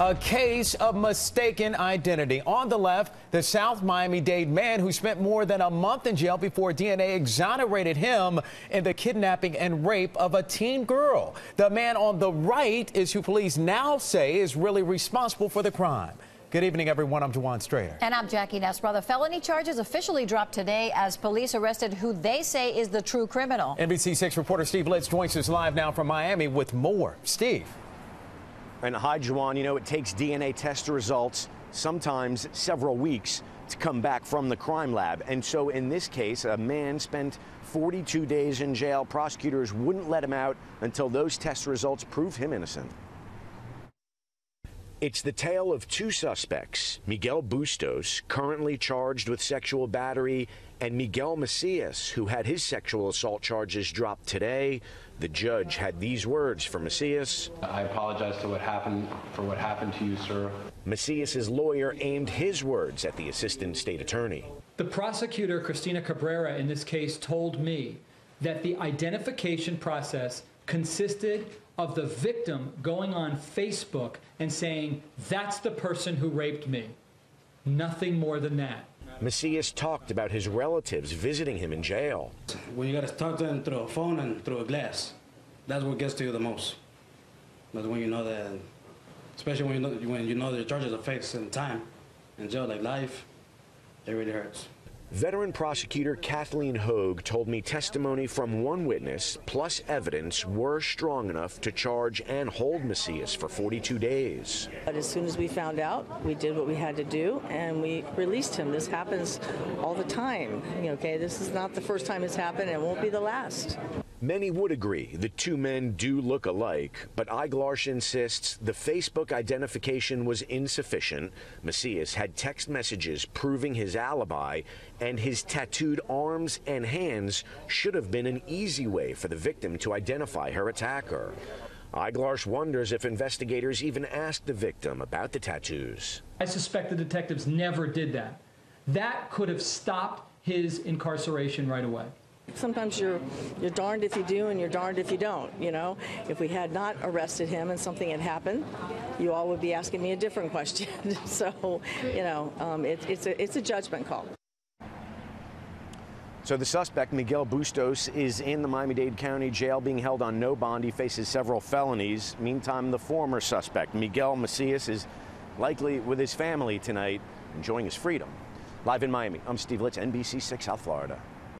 A case of mistaken identity. On the left, the South Miami-Dade man who spent more than a month in jail before DNA exonerated him in the kidnapping and rape of a teen girl. The man on the right is who police now say is really responsible for the crime. Good evening, everyone. I'm Juwan Strader. And I'm Jackie Nesbro. The felony charges officially dropped today as police arrested who they say is the true criminal. NBC 6 reporter Steve Litz joins us live now from Miami with more. Steve. And hi, Juwan. You know, it takes DNA test results, sometimes several weeks, to come back from the crime lab. And so in this case, a man spent 42 days in jail. Prosecutors wouldn't let him out until those test results prove him innocent. It's the tale of two suspects, Miguel Bustos, currently charged with sexual battery, and Miguel Macias, who had his sexual assault charges dropped today. The judge had these words for Macias. I apologize for what happened to you, sir. Macias's lawyer aimed his words at the assistant state attorney. The prosecutor, Cristina Cabrera, in this case told me that the identification process consisted of the victim going on Facebook and saying, "That's the person who raped me." Nothing more than that. Macias talked about his relatives visiting him in jail. When you got to talk to them through a phone and through a glass, that's what gets to you the most. That's when you know that, especially when you know the charges are faced in time in jail, like life, it really hurts. Veteran prosecutor Kathleen Hogue told me testimony from one witness plus evidence were strong enough to charge and hold Macias for 42 days. But as soon as we found out, we did what we had to do and we released him. This happens all the time. Okay, this is not the first time it's happened and it won't be the last. Many would agree the two men do look alike, but Eiglarsh insists the Facebook identification was insufficient. Macias had text messages proving his alibi, and his tattooed arms and hands should have been an easy way for the victim to identify her attacker. Eiglarsh wonders if investigators even asked the victim about the tattoos. I suspect the detectives never did that. That could have stopped his incarceration right away. Sometimes you're darned if you do and you're darned if you don't, you know. If we had not arrested him and something had happened, you all would be asking me a different question. So, you know, it's a judgment call. So the suspect, Miguel Bustos, is in the Miami-Dade County Jail being held on no bond. He faces several felonies. Meantime, the former suspect, Miguel Macias, is likely with his family tonight, enjoying his freedom. Live in Miami, I'm Steve Litz, NBC 6 South Florida.